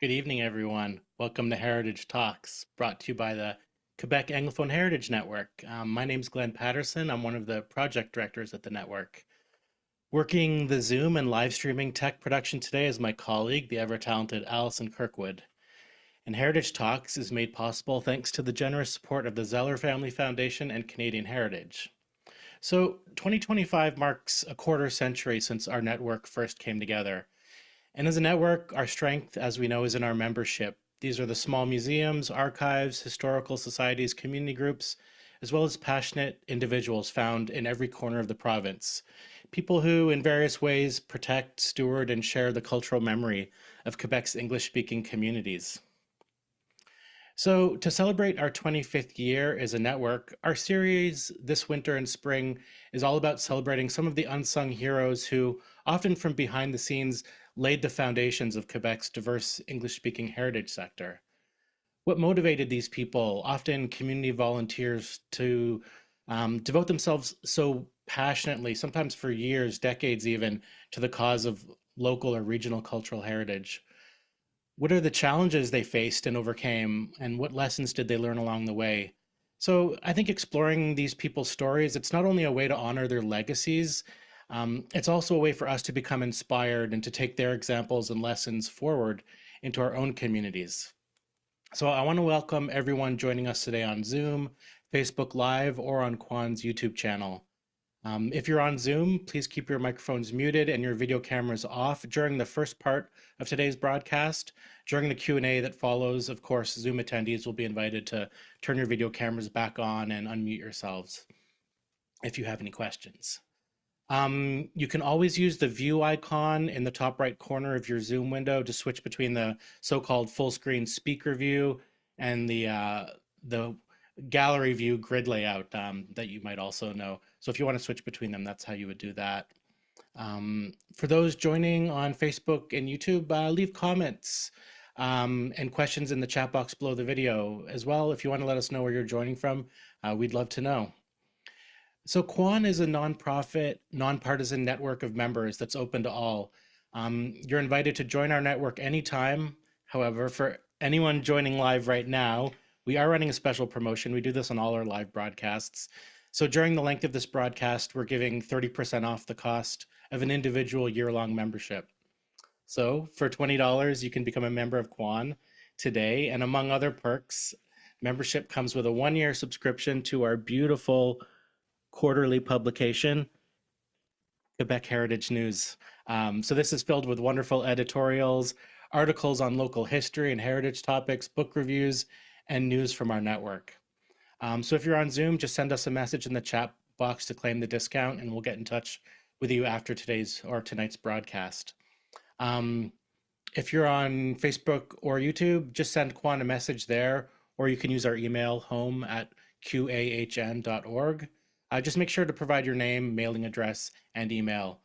Good evening, everyone. Welcome to Heritage Talks, brought to you by the Quebec Anglophone Heritage Network. My name's Glenn Patterson. I'm one of the project directors at the network. Working the Zoom and live streaming tech production today is my colleague, the ever-talented Allison Kirkwood. And Heritage Talks is made possible thanks to the generous support of the Zeller Family Foundation and Canadian Heritage. So 2025 marks a quarter century since our network first came together. And as a network, our strength, as we know, is in our membership. These are the small museums, archives, historical societies, community groups, as well as passionate individuals found in every corner of the province. People who, in various ways, protect, steward, and share the cultural memory of Quebec's English-speaking communities. So, to celebrate our 25th year as a network, our series this winter and spring is all about celebrating some of the unsung heroes who, often from behind the scenes, laid the foundations of Quebec's diverse English-speaking heritage sector. What motivated these people, often community volunteers, to devote themselves so passionately, sometimes for years, decades even, to the cause of local or regional cultural heritage? What are the challenges they faced and overcame, and what lessons did they learn along the way? So I think exploring these people's stories, it's not only a way to honor their legacies, it's also a way for us to become inspired and to take their examples and lessons forward into our own communities. So I want to welcome everyone joining us today on Zoom, Facebook Live, or on Kwan's YouTube channel. If you're on Zoom, please keep your microphones muted and your video cameras off during the first part of today's broadcast. During the Q&A that follows, of course, Zoom attendees will be invited to turn your video cameras back on and unmute yourselves if you have any questions. You can always use the view icon in the top right corner of your Zoom window to switch between the so-called full screen speaker view and the gallery view grid layout that you might also know. So if you want to switch between them, that's how you would do that. For those joining on Facebook and YouTube, leave comments and questions in the chat box below the video as well. If you want to let us know where you're joining from, we'd love to know. So Kwan is a nonprofit, nonpartisan network of members that's open to all. You're invited to join our network anytime. However, for anyone joining live right now, we are running a special promotion. We do this on all our live broadcasts. So during the length of this broadcast, we're giving 30% off the cost of an individual year-long membership. So for $20, you can become a member of Kwan today. And among other perks, membership comes with a one-year subscription to our beautiful quarterly publication, Quebec Heritage News. So this is filled with wonderful editorials, articles on local history and heritage topics, book reviews, and news from our network. So if you're on Zoom, just send us a message in the chat box to claim the discount, and we'll get in touch with you after today's or tonight's broadcast. If you're on Facebook or YouTube, just send Kwan a message there, or you can use our email, home@qahn.org. Just make sure to provide your name, mailing address, and email.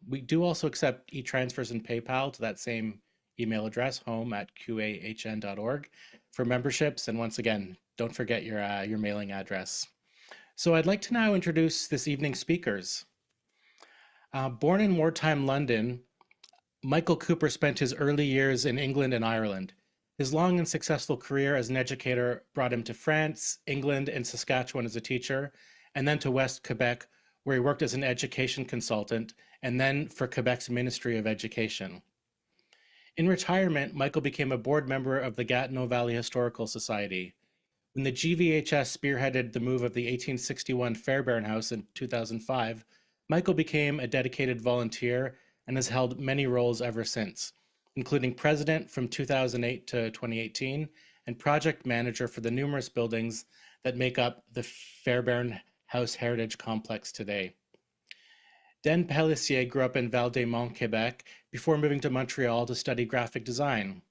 We do also accept e-transfers and PayPal to that same email address, home@qahn.org, for memberships. And once again, don't forget your mailing address. So I'd like to now introduce this evening's speakers. Born in wartime London, Michael Cooper spent his early years in England and Ireland. His long and successful career as an educator brought him to France, England, and Saskatchewan as a teacher, and then to West Quebec, where he worked as an education consultant, and then for Quebec's Ministry of Education. In retirement, Michael became a board member of the Gatineau Valley Historical Society. When the GVHS spearheaded the move of the 1861 Fairbairn House in 2005, Michael became a dedicated volunteer and has held many roles ever since, including president from 2008 to 2018 and project manager for the numerous buildings that make up the Fairbairn House Heritage Complex today. Dan Pelissier grew up in Val-des-Monts, Quebec, before moving to Montreal to study graphic design.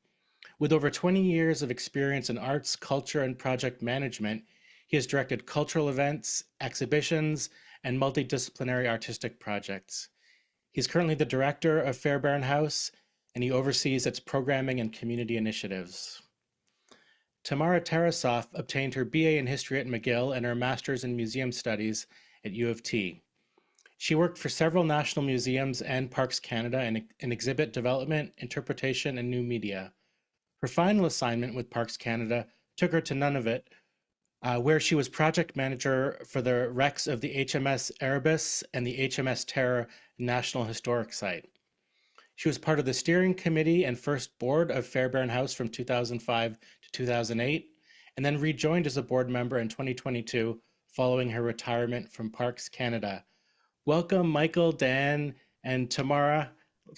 With over 20 years of experience in arts, culture, and project management, he has directed cultural events, exhibitions, and multidisciplinary artistic projects. He's currently the director of Fairbairn House, and he oversees its programming and community initiatives. Tamara Tarasoff obtained her BA in History at McGill and her Master's in Museum Studies at U of T. She worked for several national museums and Parks Canada in exhibit development, interpretation, and new media. Her final assignment with Parks Canada took her to Nunavut, where she was project manager for the wrecks of the HMS Erebus and the HMS Terror National Historic Site. She was part of the steering committee and first board of Fairbairn House from 2005 to 2008, and then rejoined as a board member in 2022 following her retirement from Parks Canada. Welcome, Michael, Dan, and Tamara.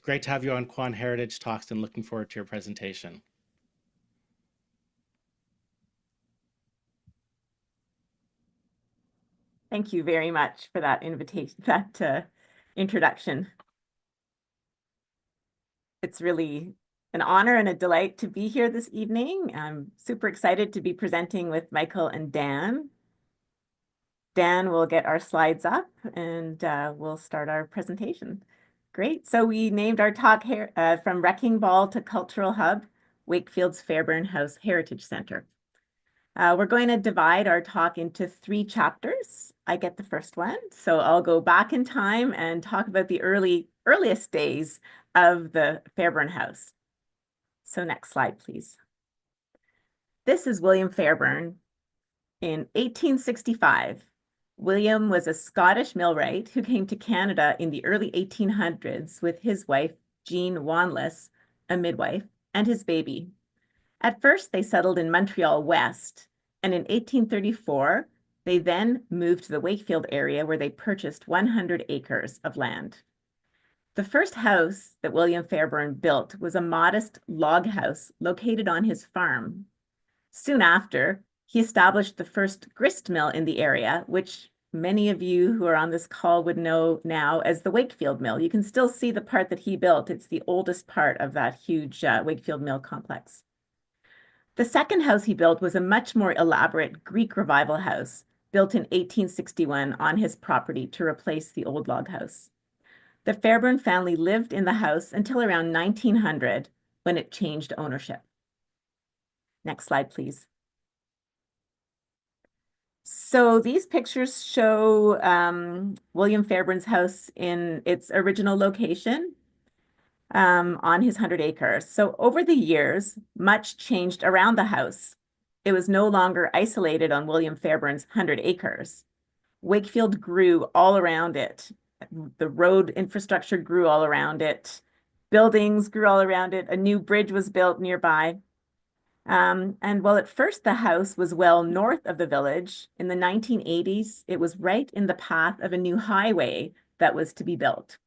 Great to have you on Quan Heritage Talks and looking forward to your presentation. Thank you very much for that invitation, introduction. It's really an honor and a delight to be here this evening. I'm super excited to be presenting with Michael and Dan. Dan will get our slides up and we'll start our presentation. Great. So we named our talk here From Wrecking Ball to Cultural Hub, Wakefield's Fairbairn House Heritage Centre. We're going to divide our talk into 3 chapters. I get the first one. So I'll go back in time and talk about the earliest days of the Fairbairn House. So next slide, please. This is William Fairbairn. In 1865, William was a Scottish millwright who came to Canada in the early 1800s with his wife, Jean Wanless, a midwife, and his baby. At first, they settled in Montreal West, and in 1834, they then moved to the Wakefield area where they purchased 100 acres of land. The first house that William Fairbairn built was a modest log house located on his farm. Soon after, he established the first grist mill in the area, which many of you who are on this call would know now as the Wakefield Mill. You can still see the part that he built. It's the oldest part of that huge Wakefield Mill complex. The second house he built was a much more elaborate Greek Revival house, built in 1861 on his property to replace the old log house. The Fairbairn family lived in the house until around 1900, when it changed ownership. Next slide, please. So these pictures show William Fairbairn's house in its original location on his 100 acres. So over the years, much changed around the house. It was no longer isolated on William Fairbairn's 100 acres. Wakefield grew all around it. The road infrastructure grew all around it. Buildings grew all around it. A new bridge was built nearby. And while at first the house was well north of the village, in the 1980s, it was right in the path of a new highway that was to be built.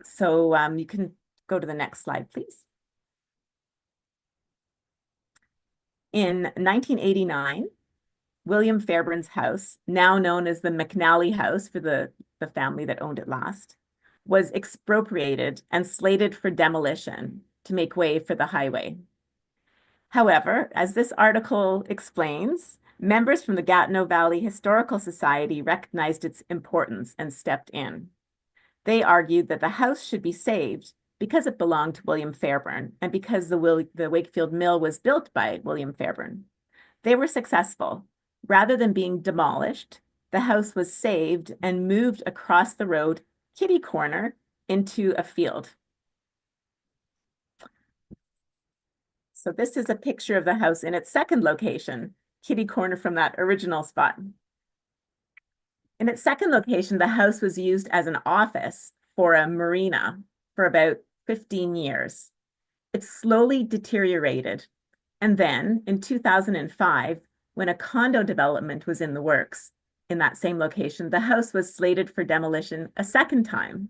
So you can go to the next slide, please. In 1989, William Fairbairn's house, now known as the McNally House for the family that owned it last, was expropriated and slated for demolition to make way for the highway. However, as this article explains, members from the Gatineau Valley Historical Society recognized its importance and stepped in. They argued that the house should be saved because it belonged to William Fairbairn and because the Wakefield Mill was built by William Fairbairn. They were successful. Rather than being demolished, the house was saved and moved across the road, kitty corner, into a field. So this is a picture of the house in its second location, kitty corner from that original spot. In its second location, the house was used as an office for a marina for about 15 years. It slowly deteriorated. And then in 2005, when a condo development was in the works in that same location, the house was slated for demolition a second time.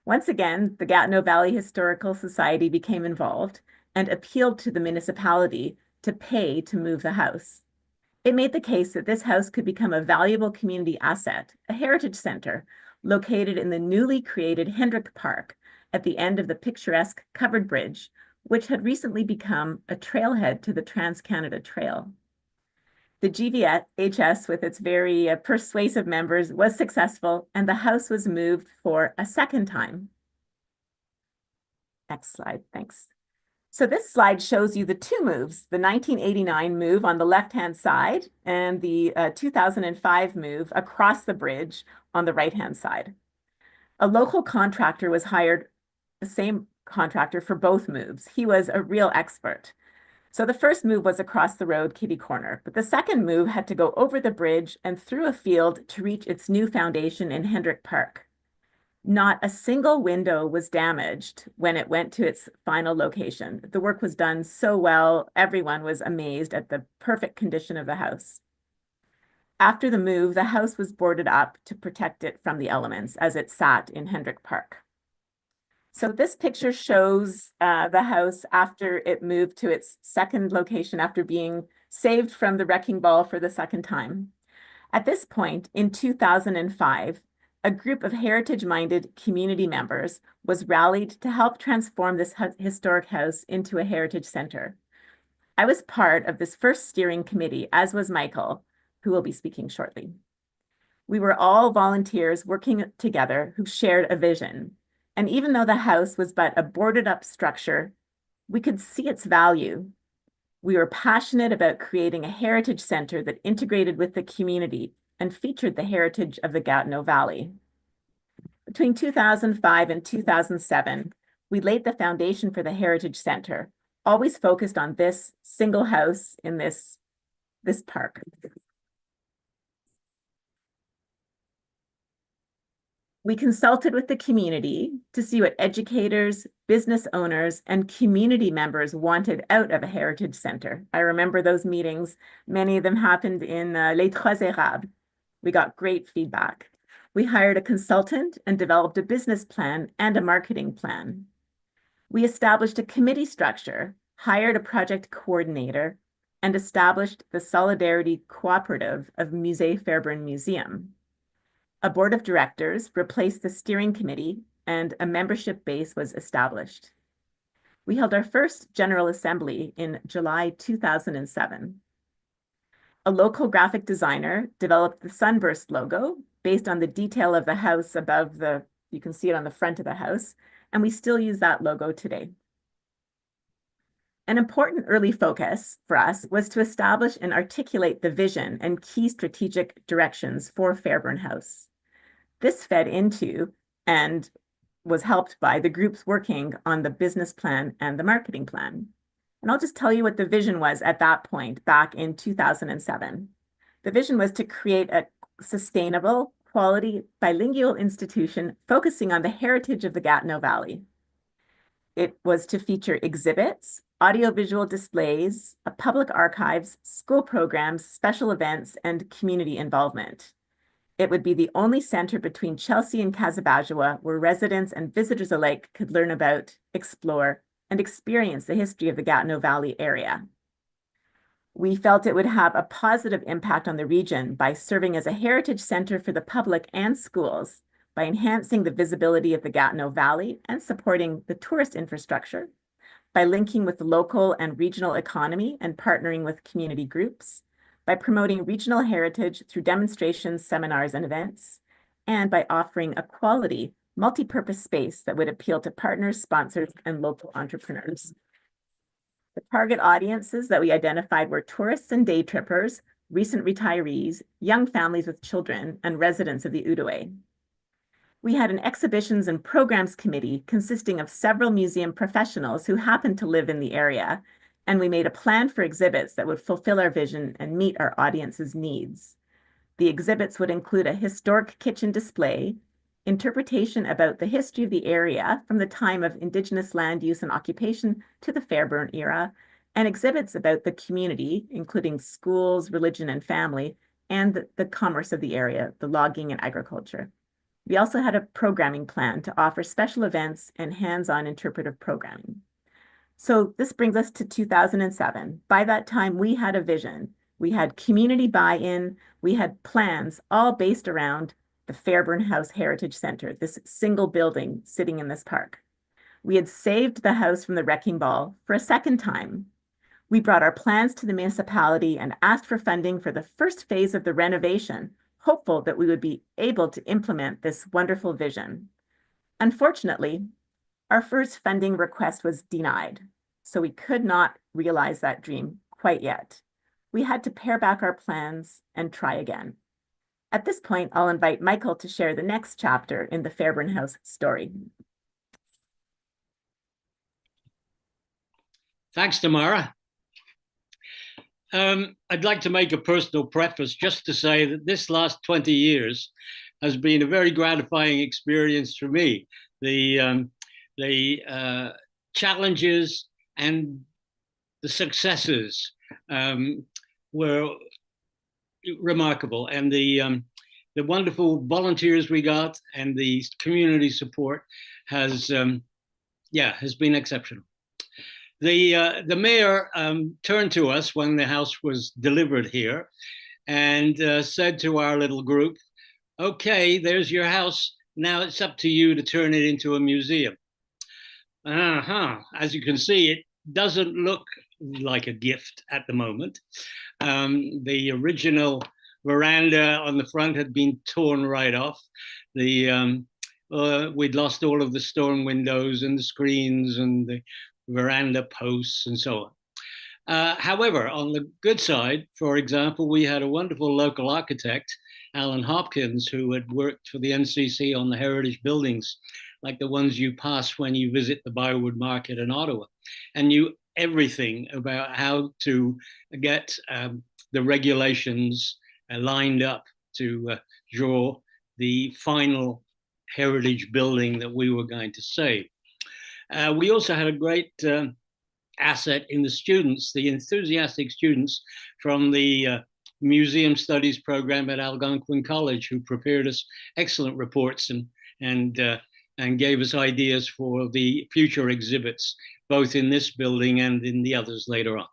Once again, the Gatineau Valley Historical Society became involved and appealed to the municipality to pay to move the house. It made the case that this house could become a valuable community asset, a heritage center, located in the newly created Hendrick Park at the end of the picturesque covered bridge, which had recently become a trailhead to the Trans-Canada Trail. The GVHS, with its very persuasive members, was successful, and the house was moved for a second time. Next slide, thanks. So this slide shows you the 2 moves, the 1989 move on the left-hand side and the 2005 move across the bridge on the right-hand side. A local contractor was hired contractor for both moves. He was a real expert. So the first move was across the road, kitty corner, but the second move had to go over the bridge and through a field to reach its new foundation in Hendrick Park. Not a single window was damaged when it went to its final location. The work was done so well, everyone was amazed at the perfect condition of the house. After the move, the house was boarded up to protect it from the elements as it sat in Hendrick Park. So this picture shows the house after it moved to its second location after being saved from the wrecking ball for the second time. At this point, in 2005, a group of heritage-minded community members was rallied to help transform this historic house into a heritage center. I was part of this first steering committee, as was Michael, who will be speaking shortly. We were all volunteers working together who shared a vision. And even though the house was but a boarded up structure, we could see its value. We were passionate about creating a heritage center that integrated with the community and featured the heritage of the Gatineau Valley. Between 2005 and 2007, we laid the foundation for the Heritage Center, always focused on this single house in this park. We consulted with the community to see what educators, business owners, and community members wanted out of a heritage center. I remember those meetings. Many of them happened in Les Trois Érables. We got great feedback. We hired a consultant and developed a business plan and a marketing plan. We established a committee structure, hired a project coordinator, and established the Solidarity Cooperative of Musée Fairbairn Museum. A board of directors replaced the steering committee and a membership base was established. We held our first General Assembly in July 2007. A local graphic designer developed the Sunburst logo based on the detail of the house above you can see it on the front of the house, and we still use that logo today. An important early focus for us was to establish and articulate the vision and key strategic directions for Fairbairn House. This fed into and was helped by the groups working on the business plan and the marketing plan. And I'll just tell you what the vision was at that point back in 2007. The vision was to create a sustainable, quality, bilingual institution focusing on the heritage of the Gatineau Valley. It was to feature exhibits, audiovisual displays, a public archives, school programs, special events, and community involvement. It would be the only center between Chelsea and Casabajua where residents and visitors alike could learn about, explore, and experience the history of the Gatineau Valley area. We felt it would have a positive impact on the region by serving as a heritage center for the public and schools, by enhancing the visibility of the Gatineau Valley and supporting the tourist infrastructure, by linking with the local and regional economy and partnering with community groups, by promoting regional heritage through demonstrations, seminars, and events, and by offering a quality, multi-purpose space that would appeal to partners, sponsors, and local entrepreneurs. The target audiences that we identified were tourists and day trippers, recent retirees, young families with children, and residents of the Outaouais. We had an exhibitions and programs committee consisting of several museum professionals who happened to live in the area, and we made a plan for exhibits that would fulfill our vision and meet our audience's needs. The exhibits would include a historic kitchen display, interpretation about the history of the area from the time of Indigenous land use and occupation to the Fairbairn era, and exhibits about the community, including schools, religion, and family, and the commerce of the area, the logging and agriculture. We also had a programming plan to offer special events and hands-on interpretive programming. So this brings us to 2007. By that time, we had a vision. We had community buy-in. We had plans all based around the Fairbairn House Heritage Centre, this single building sitting in this park. We had saved the house from the wrecking ball for a second time. We brought our plans to the municipality and asked for funding for the first phase of the renovation, hopeful that we would be able to implement this wonderful vision. Unfortunately, our first funding request was denied, so we could not realize that dream quite yet. We had to pare back our plans and try again. At this point, I'll invite Michael to share the next chapter in the Fairbairn House story. Thanks, Tamara. I'd like to make a personal preface just to say that this last 20 years has been a very gratifying experience for me. The challenges and the successes were remarkable, and the wonderful volunteers we got and the community support has been exceptional. The mayor turned to us when the house was delivered here and said to our little group, "Okay, there's your house. Now it's up to you to turn it into a museum." As you can see, it doesn't look like a gift at the moment. The original veranda on the front had been torn right off. We'd lost all of the stone windows and the screens and the veranda posts and so on. However, on the good side, for example, we had a wonderful local architect, Alan Hopkins, who had worked for the NCC on the heritage buildings, like the ones you pass when you visit the Biowood Market in Ottawa, and knew everything about how to get the regulations lined up to draw the final heritage building that we were going to save. We also had a great asset in the students, the enthusiastic students from the Museum Studies program at Algonquin College, who prepared us excellent reports and gave us ideas for the future exhibits, both in this building and in the others later on.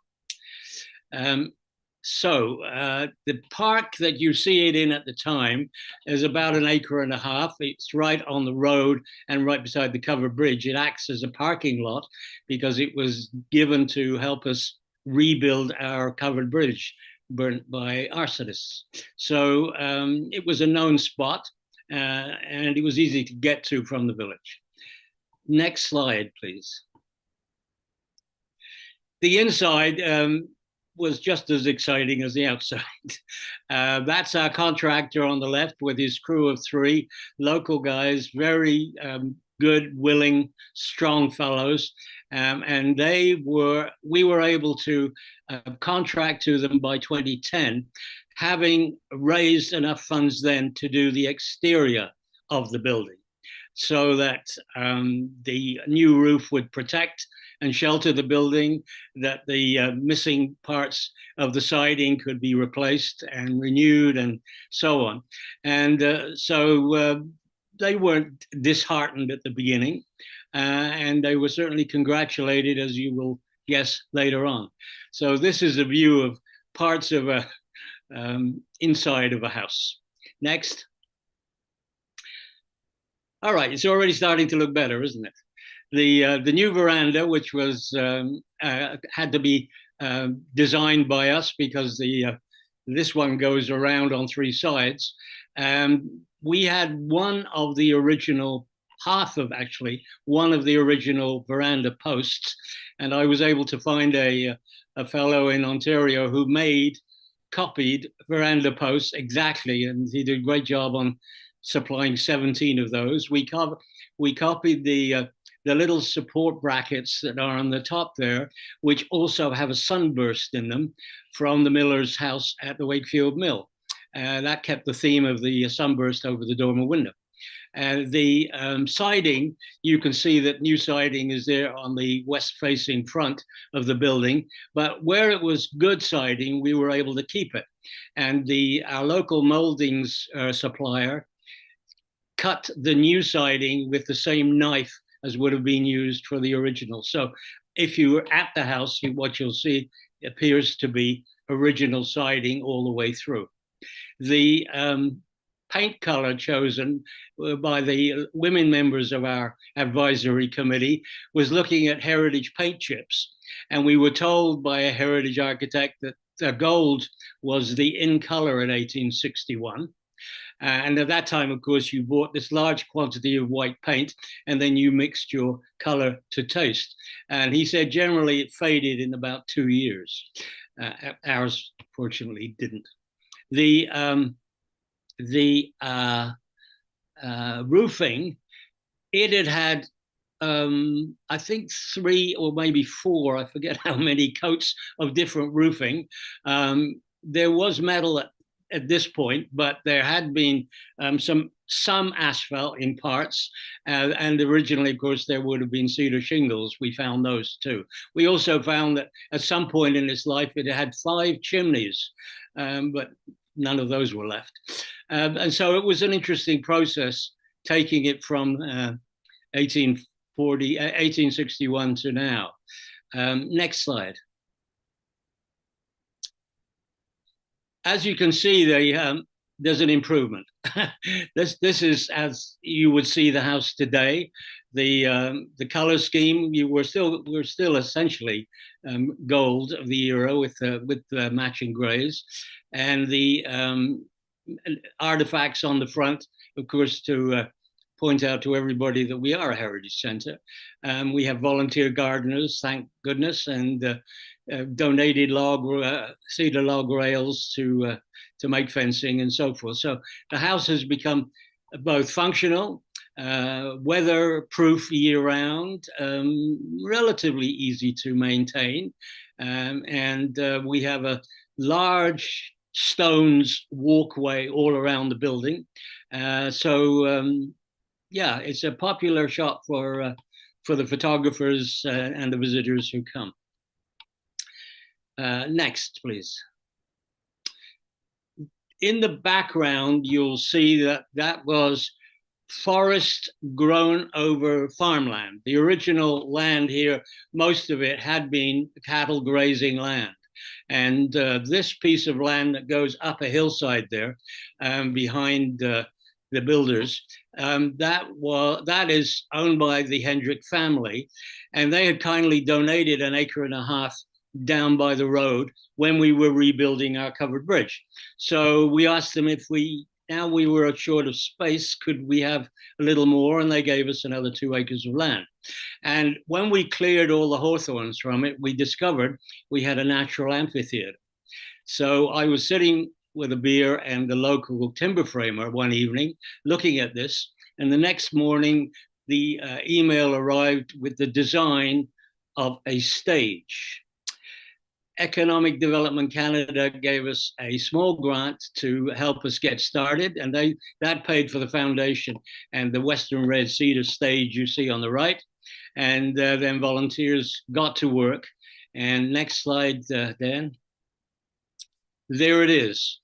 The park that you see it in at the time is about 1.5 acres. It's right on the road and right beside the covered bridge. It acts as a parking lot because it was given to help us rebuild our covered bridge burnt by arsonists. So it was a known spot and it was easy to get to from the village. Next slide, please. The inside was just as exciting as the outside. That's our contractor on the left with his crew of 3 local guys, very good, willing, strong fellows. And we were able to contract to them by 2010, having raised enough funds then to do the exterior of the building so that the new roof would protect and shelter the building, that the missing parts of the siding could be replaced and renewed and so on. And so they weren't disheartened at the beginning, and they were certainly congratulated, as you will guess later on. So this is a view of parts of a inside of a house. Next. All right, it's already starting to look better, isn't it? The new veranda, which was had to be designed by us because this one goes around on 3 sides. We had one of the original veranda posts, and I was able to find a fellow in Ontario who copied veranda posts exactly, and he did a great job on supplying 17 of those. We copied the little support brackets that are on the top there, which also have a sunburst in them from the miller's house at the Wakefield mill. That kept the theme of the sunburst over the dormer window. The siding, you can see that new siding is there on the west-facing front of the building, but where it was good siding, we were able to keep it. And our local moldings supplier cut the new siding with the same knife as would have been used for the original. So if you were at the house, what you'll see appears to be original siding all the way through. The paint color chosen by the women members of our advisory committee was looking at heritage paint chips. And we were told by a heritage architect that gold was the in color in 1861. And at that time, of course, you bought this large quantity of white paint and then you mixed your color to taste. And he said generally it faded in about 2 years. Ours, fortunately, didn't. The roofing, it had I think 3 or maybe 4, I forget how many coats of different roofing. There was metal at this point, but there had been some asphalt in parts, and originally, of course, there would have been cedar shingles. We found those too. We also found that at some point in its life, it had 5 chimneys, but none of those were left. And so it was an interesting process, taking it from 1861 to now. Next slide. As you can see, there's an improvement. This is as you would see the house today. The color scheme, we're still essentially gold of the era with matching grays, and the artifacts on the front, of course, to point out to everybody that we are a heritage centre. We have volunteer gardeners, thank goodness, and donated cedar log rails to make fencing and so forth. So the house has become both functional, weather-proof year-round, relatively easy to maintain, and we have a large stones walkway all around the building. Yeah, it's a popular shop for the photographers and the visitors who come. Next, please. In the background, you'll see that was forest grown over farmland. The original land here, most of it had been cattle grazing land. And this piece of land that goes up a hillside there behind the builders, that is owned by the Hendrick family, and they had kindly donated 1.5 acres down by the road when we were rebuilding our covered bridge. So we asked them if now we were short of space, could we have a little more? And they gave us another 2 acres of land. And when we cleared all the hawthorns from it, we discovered we had a natural amphitheater. So I was sitting with a beer and the local timber framer one evening looking at this, and the next morning the email arrived with the design of a stage. Economic Development Canada gave us a small grant to help us get started, and that paid for the foundation and the Western Red Cedar stage you see on the right. And then volunteers got to work. And next slide, Dan. There it is.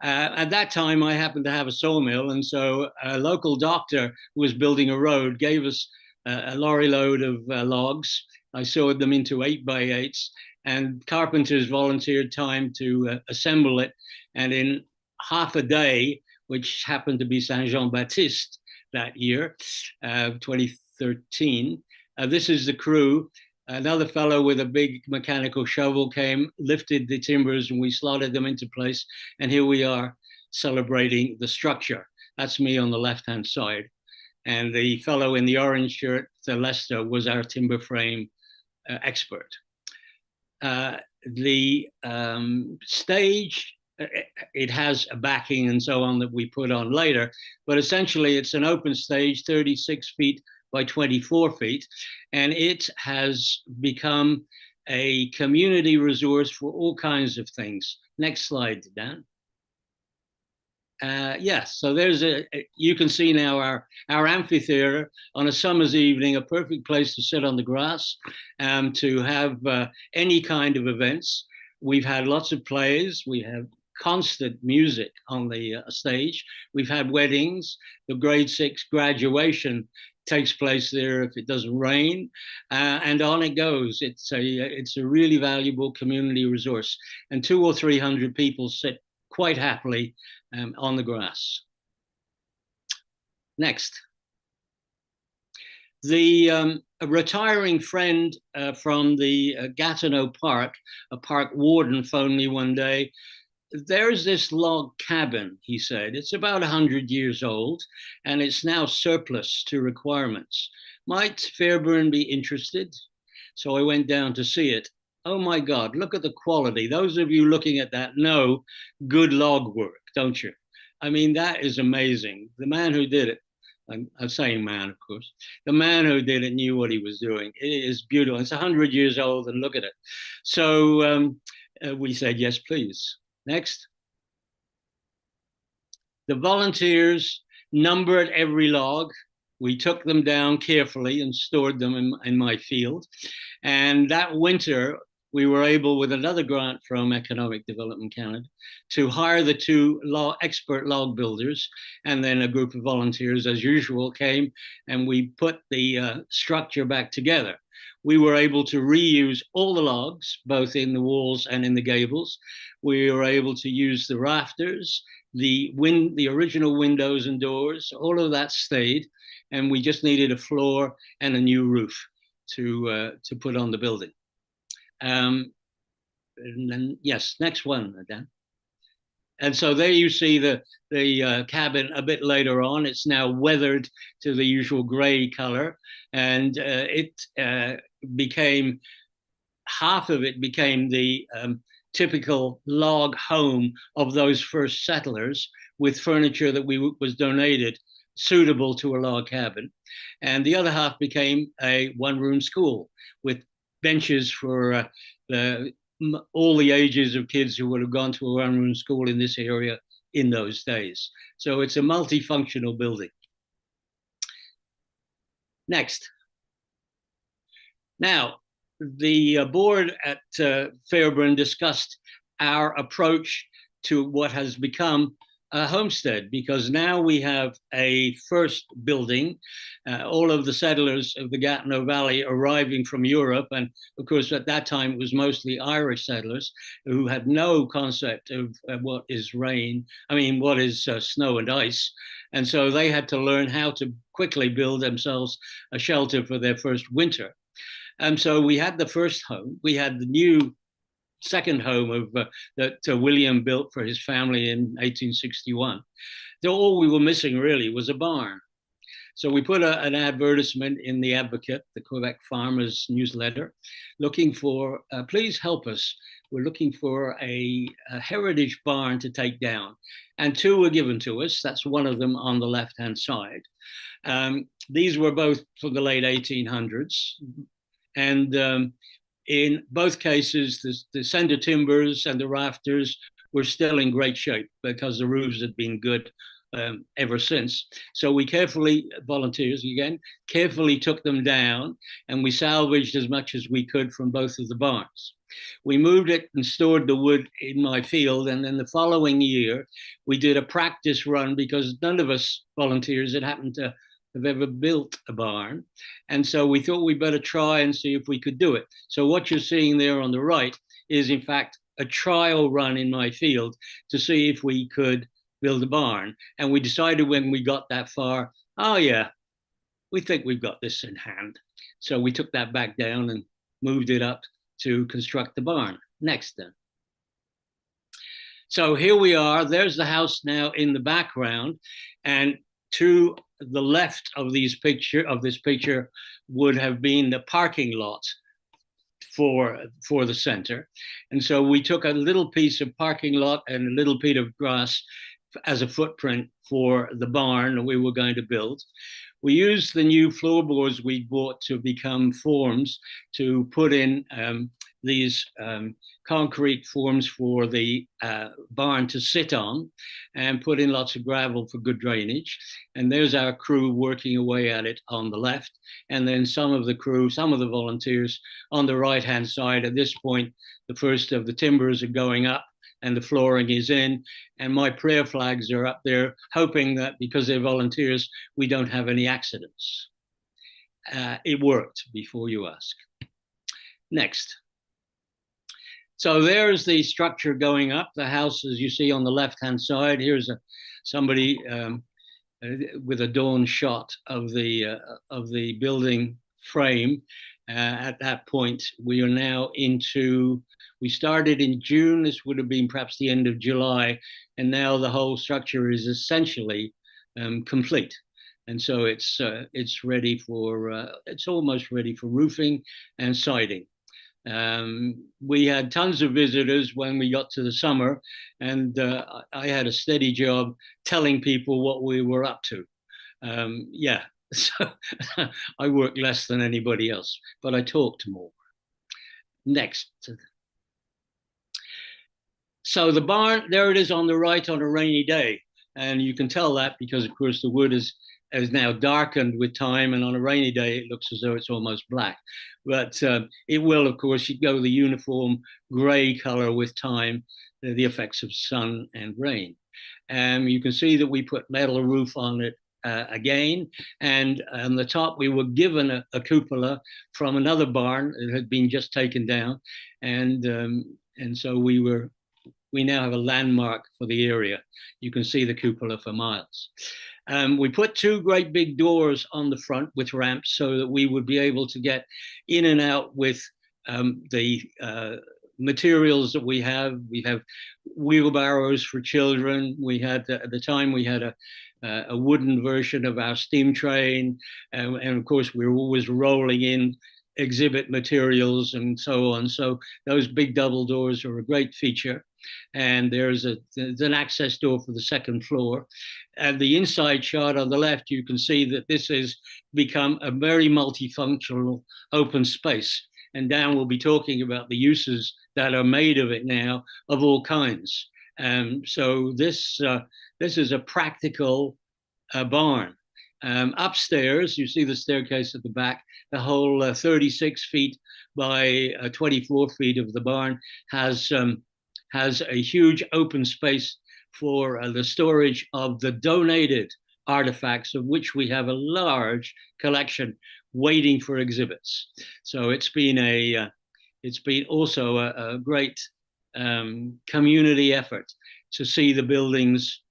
At that time, I happened to have a sawmill, and so a local doctor who was building a road gave us a lorry load of logs. I sawed them into 8x8s, and carpenters volunteered time to assemble it. And in half a day, which happened to be Saint Jean-Baptiste that year, 2013, this is the crew. Another fellow with a big mechanical shovel came, lifted the timbers, and we slotted them into place. And here we are celebrating the structure. That's me on the left-hand side. And the fellow in the orange shirt, Lester, was our timber frame expert. The stage, it has a backing and so on that we put on later, but essentially it's an open stage, 36 feet by 24 feet, and it has become a community resource for all kinds of things. Next slide, Dan. Yes, so you can see now our amphitheater on a summer's evening, a perfect place to sit on the grass, to have any kind of events. We've had lots of plays. We have constant music on the stage. We've had weddings. The grade 6 graduation takes place there if it doesn't rain, and on it goes. It's a really valuable community resource, and 200 or 300 people sit quite happily on the grass. Next. A retiring friend from the Gatineau Park, a park warden, phoned me one day. There's this log cabin, he said. It's about 100 years old, and it's now surplus to requirements. Might Fairbairn be interested? So I went down to see it. Oh my God, look at the quality. Those of you looking at that know good log work, don't you? I mean, that is amazing. The man who did it I'm saying man, of course. The man who did it knew what he was doing. It is beautiful. It's 100 years old, and look at it. So we said, yes, please. Next. The volunteers numbered every log. We took them down carefully and stored them in my field. And that winter, we were able, with another grant from Economic Development Canada, to hire the two expert log builders, and then a group of volunteers, as usual, came and we put the structure back together. We were able to reuse all the logs, both in the walls and in the gables. We were able to use the rafters, the original windows and doors. All of that stayed, and we just needed a floor and a new roof to put on the building. And then, yes, next one, Dan. And so there you see the cabin a bit later on. It's now weathered to the usual gray color, and half of it became the typical log home of those first settlers, with furniture that was donated suitable to a log cabin. And the other half became a one-room school with benches for all the ages of kids who would have gone to a one-room school in this area in those days. So it's a multifunctional building. Next. Now, the board at Fairbairn discussed our approach to what has become a homestead, because now we have a first building, all of the settlers of the Gatineau Valley arriving from Europe. And of course, at that time, it was mostly Irish settlers who had no concept of what is what is snow and ice. And so they had to learn how to quickly build themselves a shelter for their first winter. And so we had the first home. We had the new second home that William built for his family in 1861. So all we were missing really was a barn. So we put an advertisement in the Advocate, the Quebec Farmers newsletter, looking for, please help us. We're looking for a heritage barn to take down. And two were given to us. That's one of them on the left-hand side. These were both from the late 1800s. And in both cases, the center timbers and the rafters were still in great shape because the roofs had been good ever since. So we volunteers again, carefully took them down, and we salvaged as much as we could from both of the barns. We moved it and stored the wood in my field, and then the following year, we did a practice run because none of us volunteers had happened to have ever built a barn. And so we thought we'd better try and see if we could do it. So what you're seeing there on the right is in fact a trial run in my field to see if we could build a barn. And we decided when we got that far, oh yeah, we think we've got this in hand. So we took that back down and moved it up to construct the barn. Next then. So here we are, there's the house now in the background, and to the left of this picture would have been the parking lot for the center. And so we took a little piece of parking lot and a little piece of grass as a footprint for the barn we were going to build. We used the new floorboards we bought to become forms to put in these concrete forms for the barn to sit on, and put in lots of gravel for good drainage. And there's our crew working away at it on the left. And then some of the volunteers on the right-hand side. At this point, the first of the timbers are going up and the flooring is in. And my prayer flags are up there, hoping that because they're volunteers, we don't have any accidents. It worked, before you ask. Next. So there's the structure going up. The house, as you see on the left-hand side, here's somebody with a dawn shot of the building frame. At that point, we are now we started in June. This would have been perhaps the end of July, and now the whole structure is essentially complete. And so it's ready for, it's almost ready for roofing and siding. We had tons of visitors when we got to the summer, and I had a steady job telling people what we were up to. Yeah, so I work less than anybody else, but I talked more. Next. So the barn, there it is on the right on a rainy day. And you can tell that because, of course, the wood is now darkened with time. And on a rainy day, it looks as though it's almost black. But it will, of course, go the uniform gray color with time, the effects of sun and rain. You can see that we put metal roof on it again. And on the top, we were given a cupola from another barn that had been just taken down. And so we now have a landmark for the area. You can see the cupola for miles. We put two great big doors on the front with ramps so that we would be able to get in and out with the materials that we have. We have wheelbarrows for children. We had, at the time, we had a wooden version of our steam train. And of course, we were always rolling in exhibit materials and so on. So those big double doors are a great feature. And there's an access door for the second floor. And the inside shot on the left, you can see that this has become a very multifunctional open space. And Dan will be talking about the uses that are made of it now of all kinds. So this is a practical barn. Upstairs, you see the staircase at the back, the whole 36 feet by 24 feet of the barn has a huge open space for the storage of the donated artifacts, of which we have a large collection waiting for exhibits. So it's been also a great community effort to see the buildings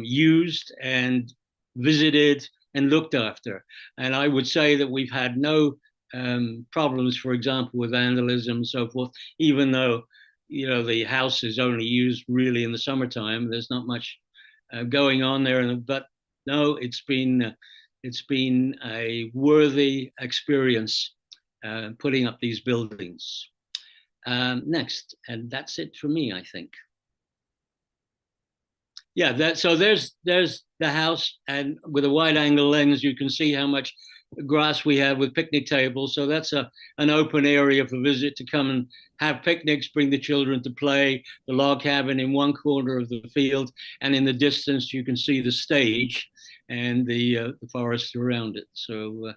used and visited and looked after. And I would say that we've had no problems, for example, with vandalism and so forth, even though the house is only used really in the summertime. There's not much going on there, but no, it's been a worthy experience putting up these buildings. Next, and that's it for me, I think. Yeah, so there's the house, and with a wide angle lens, you can see how much grass we have with picnic tables. So that's an open area for visit to come and have picnics, bring the children to play. The log cabin in one corner of the field, and in the distance you can see the stage and the forest around it. So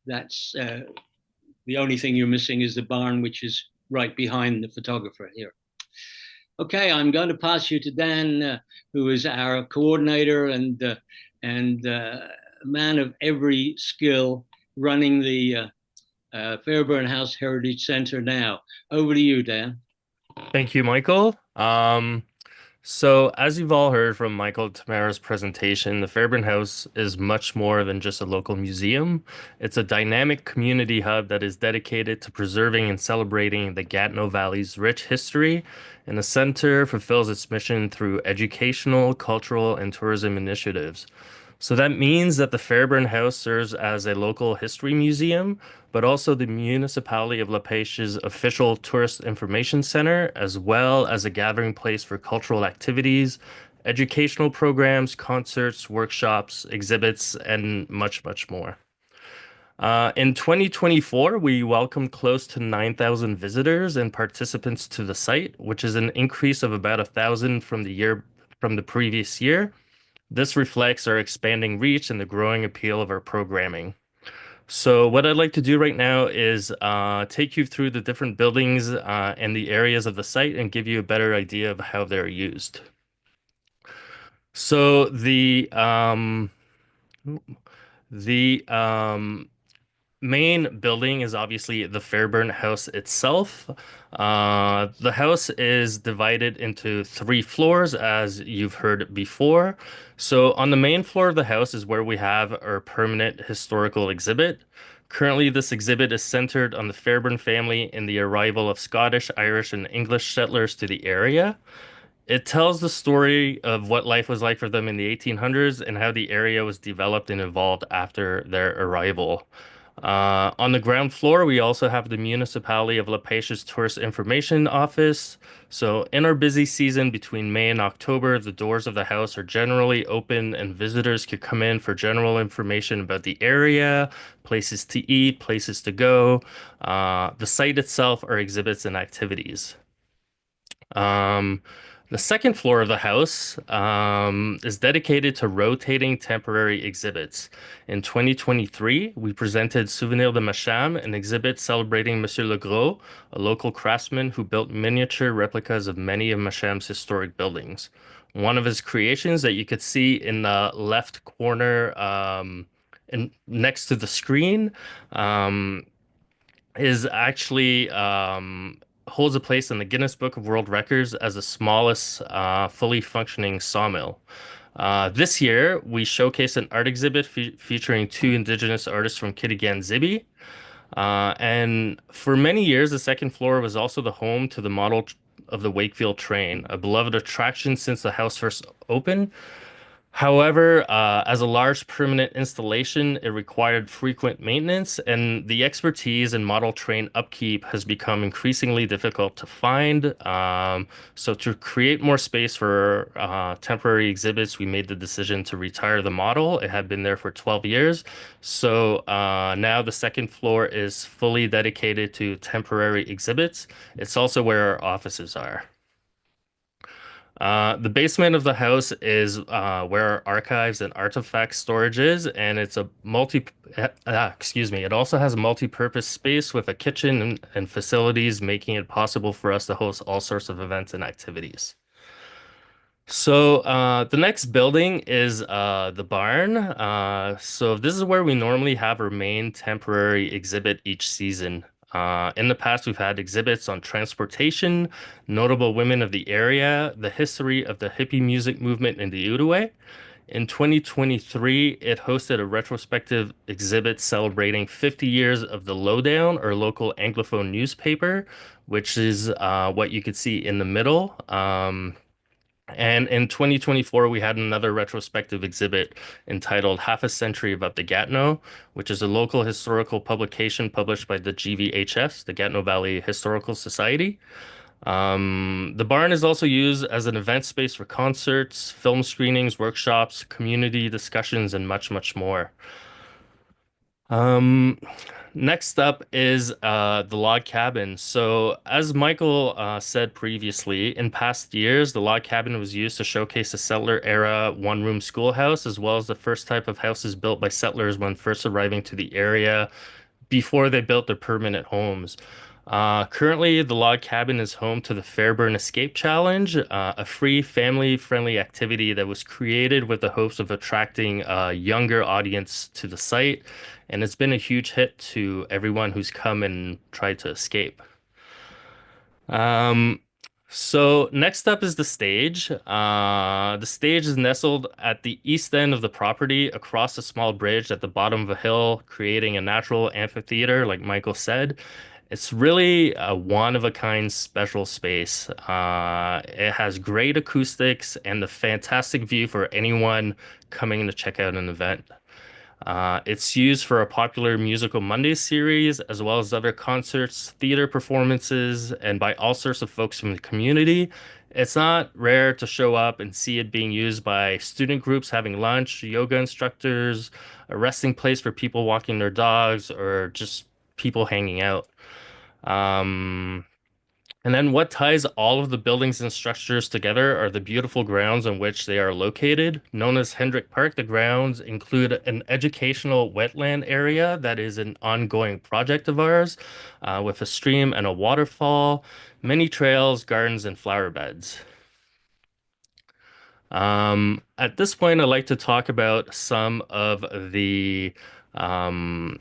that's the only thing you're missing is the barn, which is right behind the photographer here. Okay, I'm going to pass you to Dan, who is our coordinator and man of every skill running the Fairbairn House Heritage Centre now. Over to you, Dan. Thank you, Michael. So as you've all heard from Michael and Tamara's presentation, the Fairbairn House is much more than just a local museum. It's a dynamic community hub that is dedicated to preserving and celebrating the Gatineau Valley's rich history, and the center fulfills its mission through educational, cultural, and tourism initiatives. So that means that the Fairbairn House serves as a local history museum, but also the municipality of La Pêche's official tourist information center, as well as a gathering place for cultural activities, educational programs, concerts, workshops, exhibits, and much, much more. In 2024, we welcomed close to 9,000 visitors and participants to the site, which is an increase of about 1,000 from the previous year. This reflects our expanding reach and the growing appeal of our programming. So what I'd like to do right now is take you through the different buildings and the areas of the site and give you a better idea of how they're used. So the main building is obviously the Fairbairn House itself. The house is divided into 3 floors, as you've heard before. So on the main floor of the house is where we have our permanent historical exhibit. Currently, this exhibit is centered on the Fairbairn family and the arrival of Scottish, Irish, and English settlers to the area. It tells the story of what life was like for them in the 1800s and how the area was developed and evolved after their arrival. On the ground floor, we also have the Municipality of Lapache's Tourist Information Office. So, in our busy season between May and October, the doors of the house are generally open and visitors could come in for general information about the area, places to eat, places to go, the site itself, or exhibits and activities. Um, the second floor of the house is dedicated to rotating temporary exhibits. In 2023, we presented Souvenir de Macham, an exhibit celebrating Monsieur Le Gros, a local craftsman who built miniature replicas of many of Macham's historic buildings. One of his creations that you could see in the left corner next to the screen um, is actually holds a place in the Guinness Book of World Records as the smallest fully functioning sawmill. This year, we showcased an art exhibit featuring two Indigenous artists from Kitigan Zibi. And for many years, the second floor was also the home to the model of the Wakefield train, a beloved attraction since the house first opened. However, as a large permanent installation, it required frequent maintenance, and the expertise in model train upkeep has become increasingly difficult to find. So, to create more space for temporary exhibits, we made the decision to retire the model. It had been there for 12 years. So, now the second floor is fully dedicated to temporary exhibits. It's also where our offices are. The basement of the house is where our archives and artifact storage is, and it's a excuse me, it also has a multi-purpose space with a kitchen and facilities, making it possible for us to host all sorts of events and activities. So the next building is the barn. So this is where we normally have our main temporary exhibit each season. In the past, we've had exhibits on transportation, notable women of the area, the history of the hippie music movement in the Outaouais. In 2023, it hosted a retrospective exhibit celebrating 50 years of the Lowdown, or local Anglophone newspaper, which is what you could see in the middle. And in 2024, we had another retrospective exhibit entitled Half a Century of Up the Gatineau, which is a local historical publication published by the GVHS, the Gatineau Valley Historical Society. The barn is also used as an event space for concerts, film screenings, workshops, community discussions, and much, much more. Um, Next up is the log cabin. So, as Michael said previously, in past years, the log cabin was used to showcase a settler era one-room schoolhouse, as well as the first type of houses built by settlers when first arriving to the area before they built their permanent homes. Currently, the log cabin is home to the Fairbairn Escape Challenge, a free family-friendly activity that was created with the hopes of attracting a younger audience to the site, and it's been a huge hit to everyone who's come and tried to escape. Um, so next up is the stage. The stage is nestled at the east end of the property across a small bridge at the bottom of a hill, creating a natural amphitheater, like Michael said. It's really a one-of-a-kind special space. It has great acoustics and a fantastic view for anyone coming to check out an event. It's used for a popular Musical Mondays series, as well as other concerts, theater performances, and by all sorts of folks from the community. It's not rare to show up and see it being used by student groups having lunch, yoga instructors, a resting place for people walking their dogs, or just people hanging out. Um, and then what ties all of the buildings and structures together are the beautiful grounds on which they are located. Known as Hendrick Park, the grounds include an educational wetland area that is an ongoing project of ours, with a stream and a waterfall, many trails, gardens, and flower beds. At this point, I'd like to talk about some of the um,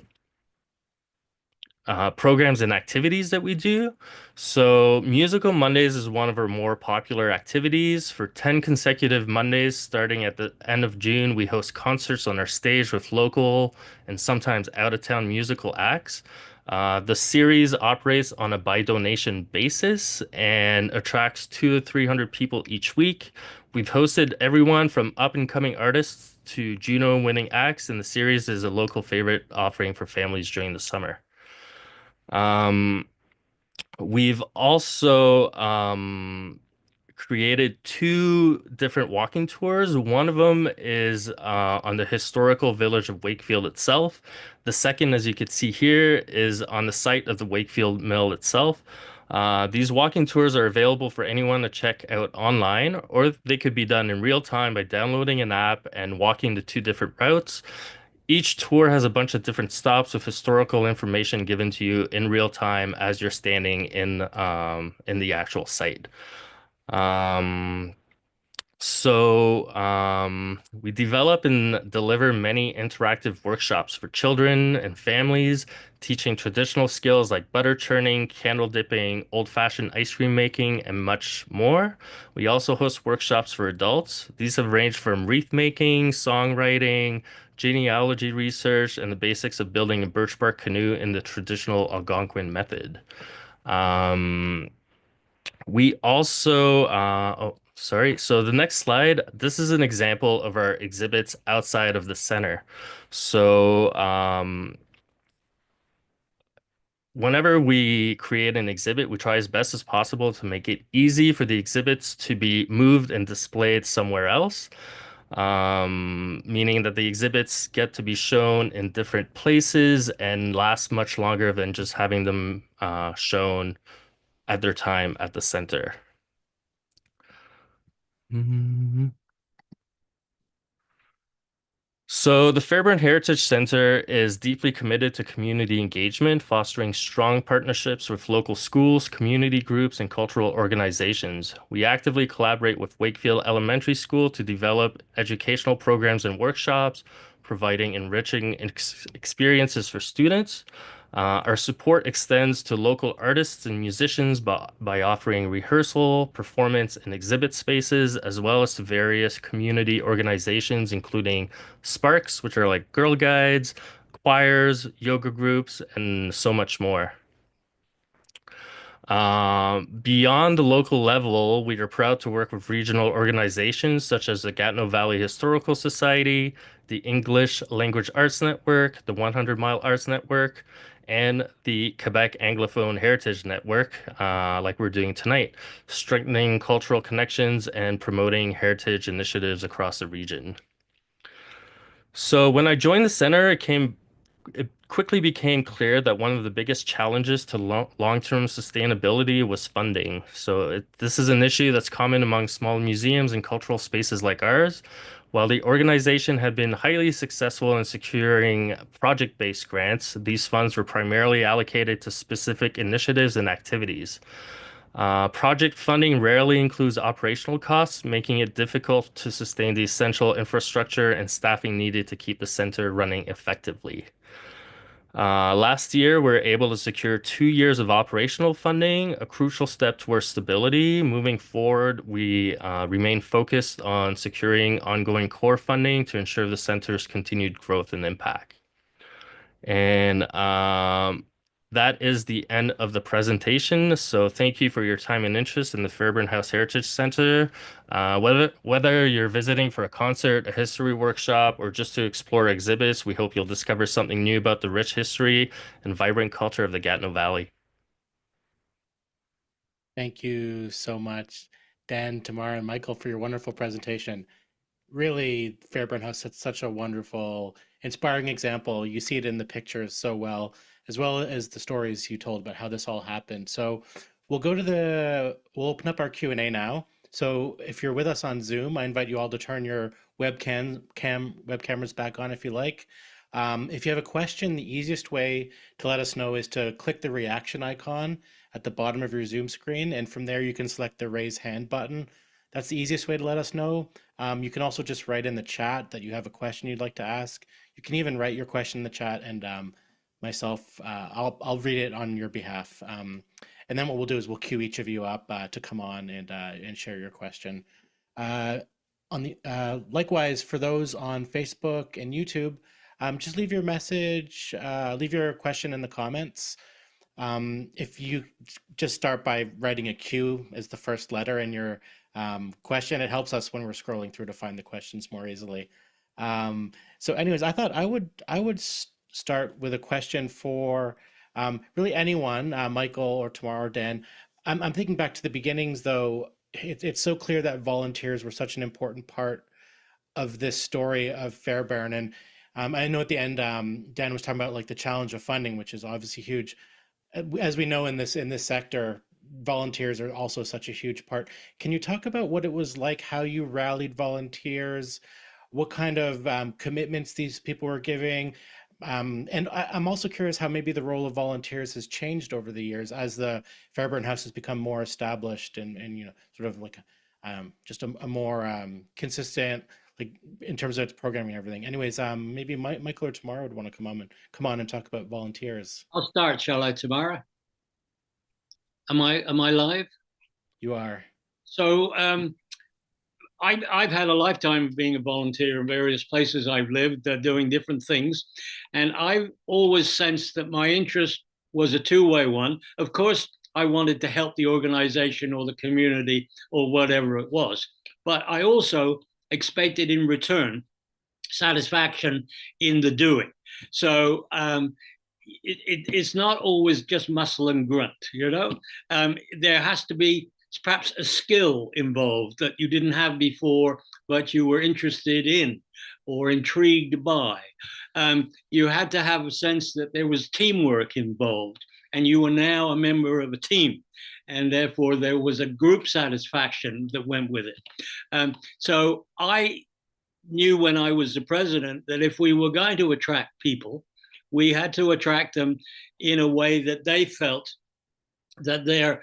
programs and activities that we do. So, Musical Mondays is one of our more popular activities. For 10 consecutive Mondays, starting at the end of June, we host concerts on our stage with local and sometimes out-of-town musical acts. The series operates on a by donation basis and attracts 200 to 300 people each week. We've hosted everyone from up-and-coming artists to Juno-winning acts, and the series is a local favorite offering for families during the summer. We've also created two different walking tours. One of them is on the historical village of Wakefield itself. The second, as you can see here, is on the site of the Wakefield Mill itself. These walking tours are available for anyone to check out online, or they could be done in real time by downloading an app and walking the two different routes. Each tour has a bunch of different stops with historical information given to you in real time as you're standing in the actual site. Um, we develop and deliver many interactive workshops for children and families, teaching traditional skills like butter churning, candle dipping, old-fashioned ice cream making, and much more. We also host workshops for adults. These have ranged from wreath making, songwriting, genealogy research, and the basics of building a birch bark canoe in the traditional Algonquin method. Um, we also, sorry. So the next slide, this is an example of our exhibits outside of the center. So, whenever we create an exhibit, we try as best as possible to make it easy for the exhibits to be moved and displayed somewhere else. Meaning that the exhibits get to be shown in different places and last much longer than just having them shown at their time at the center. Mhm. So, the Fairbairn Heritage Centre is deeply committed to community engagement, fostering strong partnerships with local schools, community groups, and cultural organizations. We actively collaborate with Wakefield Elementary School to develop educational programs and workshops, providing enriching experiences for students. Our support extends to local artists and musicians by offering rehearsal, performance, and exhibit spaces, as well as to various community organizations, including Sparks, which are like Girl Guides, choirs, yoga groups, and so much more. Beyond the local level, we are proud to work with regional organizations such as the Gatineau Valley Historical Society, the English Language Arts Network, the 100 Mile Arts Network, and the Quebec Anglophone Heritage Network, like we're doing tonight, strengthening cultural connections and promoting heritage initiatives across the region. So when I joined the center, it quickly became clear that one of the biggest challenges to long-term sustainability was funding. This is an issue that's common among small museums and cultural spaces like ours. While the organization had been highly successful in securing project-based grants, these funds were primarily allocated to specific initiatives and activities. Project funding rarely includes operational costs, making it difficult to sustain the essential infrastructure and staffing needed to keep the center running effectively. Last year, we were able to secure 2 years of operational funding, a crucial step towards stability. Moving forward, we remain focused on securing ongoing core funding to ensure the center's continued growth and impact. And that is the end of the presentation. So thank you for your time and interest in the Fairbairn House Heritage Centre. Whether you're visiting for a concert, a history workshop, or just to explore exhibits, we hope you'll discover something new about the rich history and vibrant culture of the Gatineau Valley. Thank you so much, Dan, Tamara, and Michael, for your wonderful presentation. Really, Fairbairn House sets such a wonderful, inspiring example. You see it in the pictures so well as the stories you told about how this all happened. So we'll open up our Q&A now. So if you're with us on Zoom, I invite you all to turn your web cameras back on if you like. If you have a question, the easiest way to let us know is to click the reaction icon at the bottom of your Zoom screen, and from there you can select the raise hand button. That's the easiest way to let us know. You can also just write in the chat that you have a question you'd like to ask. You can even write your question in the chat, and I'll read it on your behalf. And then what we'll do is we'll queue each of you up to come on and share your question. Likewise, for those on Facebook and YouTube, just leave your message, leave your question in the comments. If you just start by writing a Q as the first letter in your question. It helps us when we're scrolling through to find the questions more easily. So anyways, I thought I would start with a question for really anyone, Michael or Tamara or Dan. I'm thinking back to the beginnings, though. It's so clear that volunteers were such an important part of this story of Fairbairn. And I know at the end, Dan was talking about like the challenge of funding, which is obviously huge. As we know in this sector, volunteers are also such a huge part. Can you talk about what it was like, how you rallied volunteers, what kind of commitments these people were giving? And I'm also curious how maybe the role of volunteers has changed over the years as the Fairbairn House has become more established and sort of like just a more consistent, like in terms of its programming and everything. Anyways, maybe Michael or Tamara would want to come on and talk about volunteers. I'll start, shall I, Tamara? Am I live? You are. So I've had a lifetime of being a volunteer in various places I've lived, doing different things. And I've always sensed that my interest was a two-way one. Of course, I wanted to help the organization or the community or whatever it was. But I also expected in return satisfaction in the doing. So it's not always just muscle and grunt. There has to be perhaps a skill involved that you didn't have before, but you were interested in or intrigued by. You had to have a sense that there was teamwork involved, and you were now a member of a team. And therefore, there was a group satisfaction that went with it. So I knew when I was the president that if we were going to attract people, we had to attract them in a way that they felt that their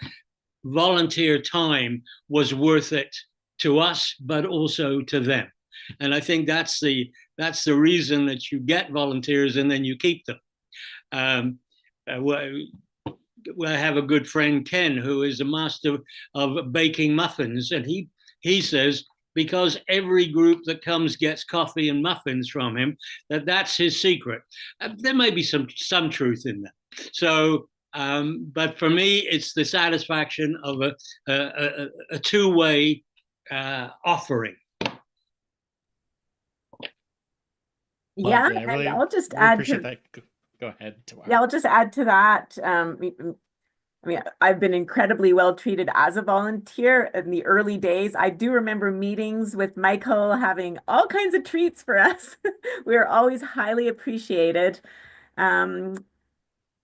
volunteer time was worth it to us, but also to them. And I think that's the reason that you get volunteers and then you keep them. I have a good friend, Ken, who is a master of baking muffins, and he says because every group that comes gets coffee and muffins from him, that's his secret. There may be some truth in that. So, but for me, it's the satisfaction of a two-way offering. Yeah, Lovely. I and really, I'll just really add appreciate to that. Go ahead, Tamara. yeah, I'll just add to that. I mean, I've been incredibly well treated as a volunteer in the early days. I do remember meetings with Michael having all kinds of treats for us. We were always highly appreciated. Um,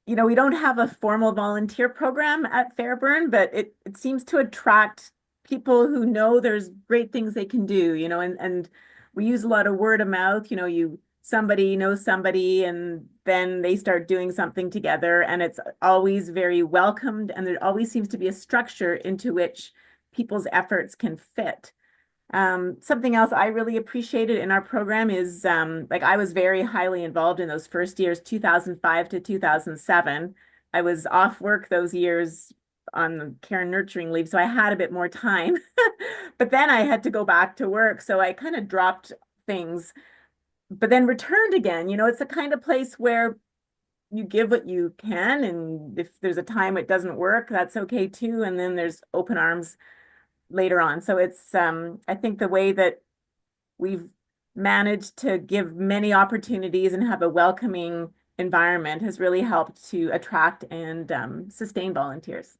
we don't have a formal volunteer program at Fairbairn, but it seems to attract people who know there's great things they can do, and we use a lot of word of mouth, somebody knows somebody and then they start doing something together, and it's always very welcomed, and there always seems to be a structure into which people's efforts can fit. Something else I really appreciated in our program is like I was very highly involved in those first years, 2005 to 2007. I was off work those years on care and nurturing leave, so I had a bit more time. But then I had to go back to work, so I kind of dropped things, but then returned again. It's the kind of place where you give what you can, and if there's a time it doesn't work, that's okay too. And then there's open arms later on. So it's I think the way that we've managed to give many opportunities and have a welcoming environment has really helped to attract and sustain volunteers.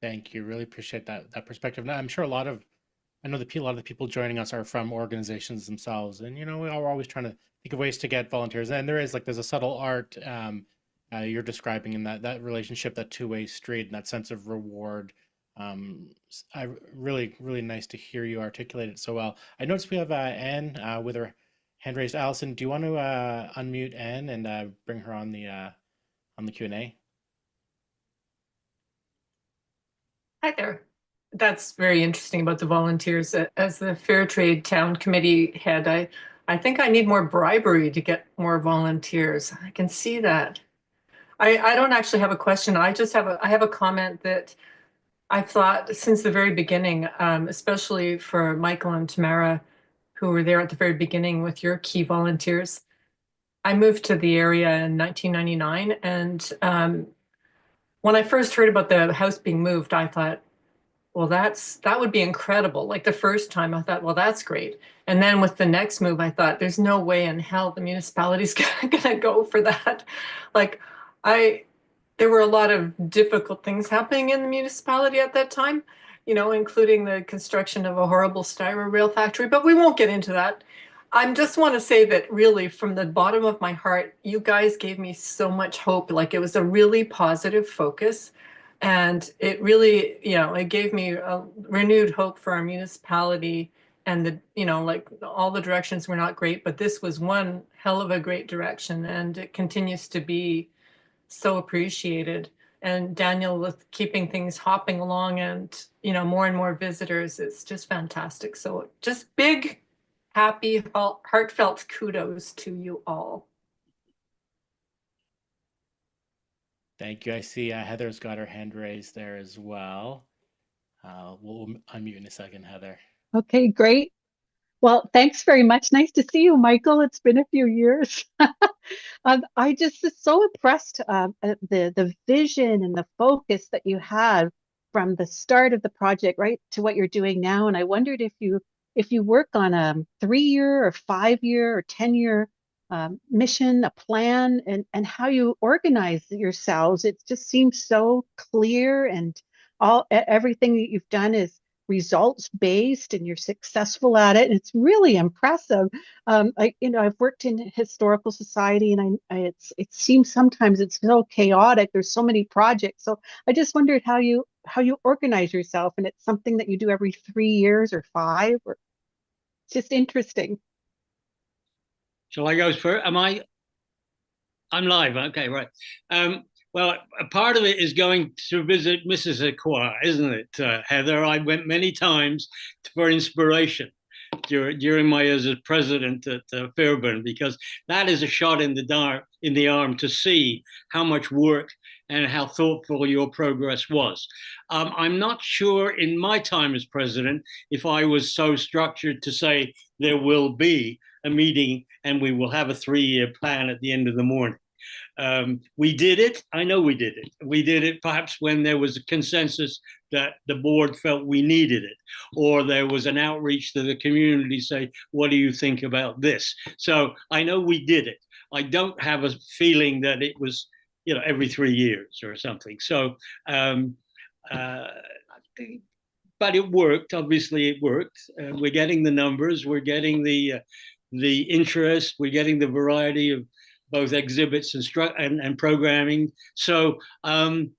Thank you. Really appreciate that perspective. Now, I'm sure I know a lot of the people joining us are from organizations themselves, and we're always trying to think of ways to get volunteers. And there's a subtle art you're describing in that relationship, that two-way street, and that sense of reward. I really nice to hear you articulate it so well. I noticed we have Anne with her hand raised. Allison, do you want to unmute Anne and bring her on the Q&A? Hi there. That's very interesting about the volunteers. As the Fair Trade Town Committee head, I think I need more bribery to get more volunteers. I can see that. I don't actually have a question. I have a comment that I've thought since the very beginning, especially for Michael and Tamara, who were there at the very beginning with your key volunteers. I moved to the area in 1999, and when I first heard about the house being moved, I thought, well, that would be incredible. Like the first time I thought, well, that's great. And then with the next move, I thought, there's no way in hell the municipality's gonna go for that. Like there were a lot of difficult things happening in the municipality at that time, including the construction of a horrible styro rail factory, but we won't get into that. I just want to say that really from the bottom of my heart, you guys gave me so much hope. Like it was a really positive focus. And it really, it gave me a renewed hope for our municipality and like all the directions were not great, but this was one hell of a great direction and it continues to be so appreciated. And Daniel with keeping things hopping along and, more and more visitors, it's just fantastic. So just big, happy, heartfelt kudos to you all. Thank you. I see Heather's got her hand raised there as well. We'll unmute in a second, Heather. Okay, great. Well, thanks very much. Nice to see you, Michael. It's been a few years. I just was so impressed at the vision and the focus that you had from the start of the project right to what you're doing now. And I wondered if you work on a 3-year or 5-year or 10-year mission, a plan, and how you organize yourselves. It just seems so clear, and everything that you've done is results based, and you're successful at it. And it's really impressive. I've worked in historical society, and it seems sometimes it's so chaotic. There's so many projects. So I just wondered how you organize yourself, and it's something that you do every 3 years or 5, or it's just interesting. Shall I go first? I'm live. Okay, right. Well, a part of it is going to visit Mrs. Aqua, isn't it, Heather? I went many times for inspiration during my years as president at Fairbairn, because that is a shot in the arm to see how much work and how thoughtful your progress was. I'm not sure in my time as president if I was so structured to say there will be a meeting and we will have a 3-year plan at the end of the morning. We did it. I know we did it. We did it perhaps when there was a consensus that the board felt we needed it, or there was an outreach to the community, say, what do you think about this? So I know we did it. I don't have a feeling that it was, every 3 years or something. So, but it worked. Obviously, it worked. We're getting the numbers. We're getting the interest. We're getting the variety of both exhibits and programming. So it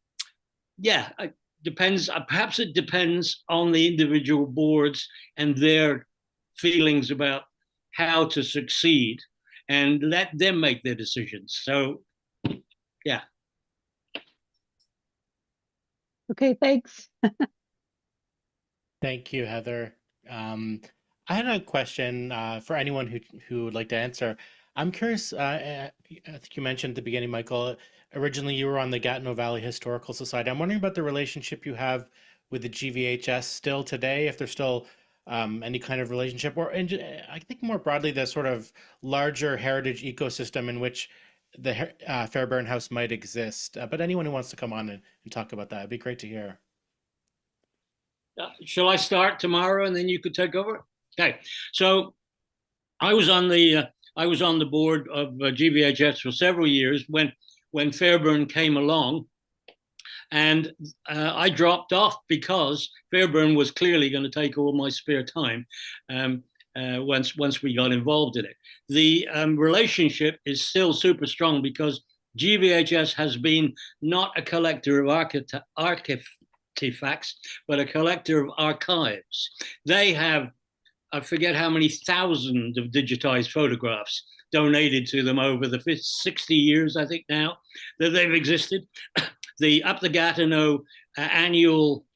depends. Perhaps it depends on the individual boards and their feelings about how to succeed, and let them make their decisions. So, yeah. Okay, thanks. Thank you, Heather. I had a question for anyone who would like to answer. I'm curious, I think you mentioned at the beginning, Michael, originally you were on the Gatineau Valley Historical Society. I'm wondering about the relationship you have with the GVHS still today, if there's still any kind of relationship, or I think more broadly, the sort of larger heritage ecosystem in which the Fairbairn House might exist. But anyone who wants to come on and talk about that, it'd be great to hear. Shall I start tomorrow and then you could take over? Okay. So I was on the board of GVHS for several years when Fairbairn came along, and I dropped off because Fairbairn was clearly going to take all my spare time once we got involved in it. The relationship is still super strong because GVHS has been not a collector of artifacts, but a collector of archives. They have, I forget how many thousands of digitized photographs donated to them over the 60 years, I think now, that they've existed. The Up the Gatineau annual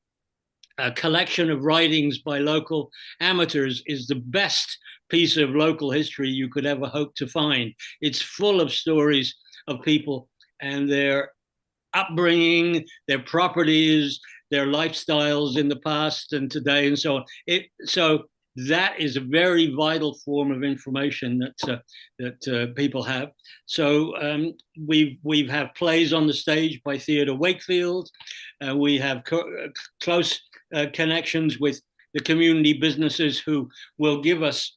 collection of writings by local amateurs is the best piece of local history you could ever hope to find. It's full of stories of people and their upbringing, their properties, their lifestyles in the past and today, and so on. So that is a very vital form of information that people have. So we have plays on the stage by Theatre Wakefield. We have close connections with the community businesses who will give us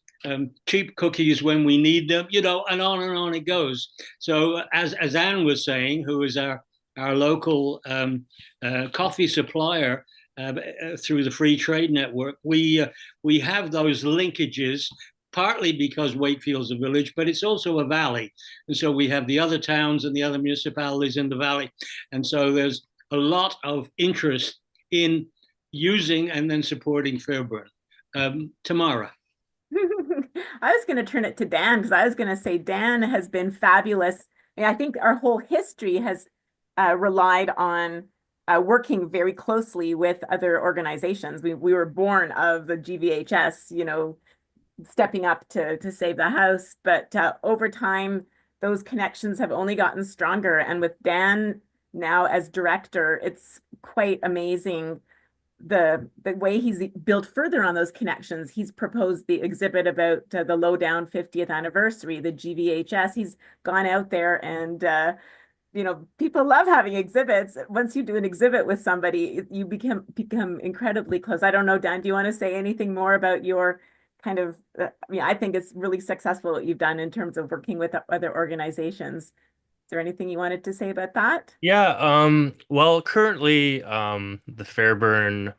cheap cookies when we need them, and on it goes. So as Anne was saying, who is our local coffee supplier through the Free Trade Network, we have those linkages, partly because Wakefield's a village, but it's also a valley. And so we have the other towns and the other municipalities in the valley. And so there's a lot of interest in using and then supporting Fairbairn. Tamara. I was going to turn it to Dan, because I was going to say Dan has been fabulous. I think our whole history has relied on working very closely with other organizations. We were born of the GVHS, stepping up to save the house. But over time, those connections have only gotten stronger. And with Dan now as director, it's quite amazing the way he's built further on those connections. He's proposed the exhibit about the Lowdown 50th anniversary, the GVHS. He's gone out there and people love having exhibits. Once you do an exhibit with somebody, you become incredibly close. I don't know, Dan, do you want to say anything more about your kind of, I think it's really successful what you've done in terms of working with other organizations. Is there anything you wanted to say about that? Yeah, well, currently, the Fairbairn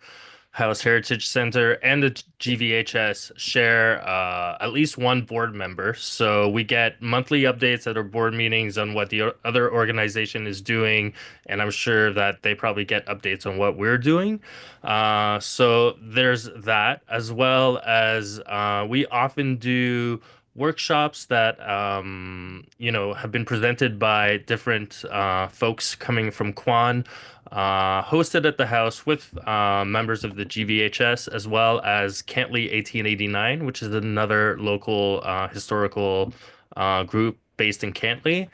House Heritage Centre and the GVHS share at least one board member. So we get monthly updates at our board meetings on what the other organization is doing, and I'm sure that they probably get updates on what we're doing. So there's that, as well as we often do workshops that have been presented by different folks coming from Quan, hosted at the house with members of the GVHS, as well as Cantley 1889, which is another local historical group based in Cantley.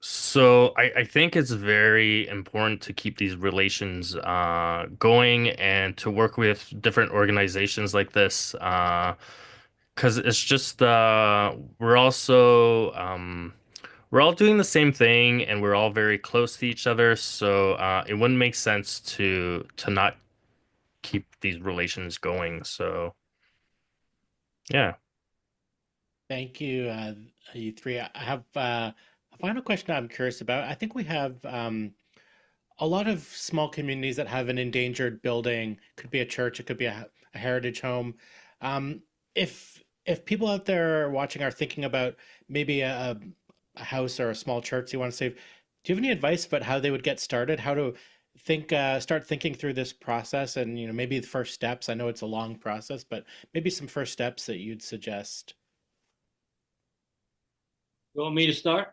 So I think it's very important to keep these relations going and to work with different organizations like this. Because it's just we're all doing the same thing and we're all very close to each other, so it wouldn't make sense to not keep these relations going. So yeah. Thank you, you three. I have a final question I'm curious about. I think we have a lot of small communities that have an endangered building. Could be a church, it could be a heritage home. Um, if people out there watching are thinking about maybe a house or a small church you want to save, do you have any advice about how they would get started? How to start thinking through this process, and maybe the first steps? I know it's a long process, but maybe some first steps that you'd suggest. You want me to start?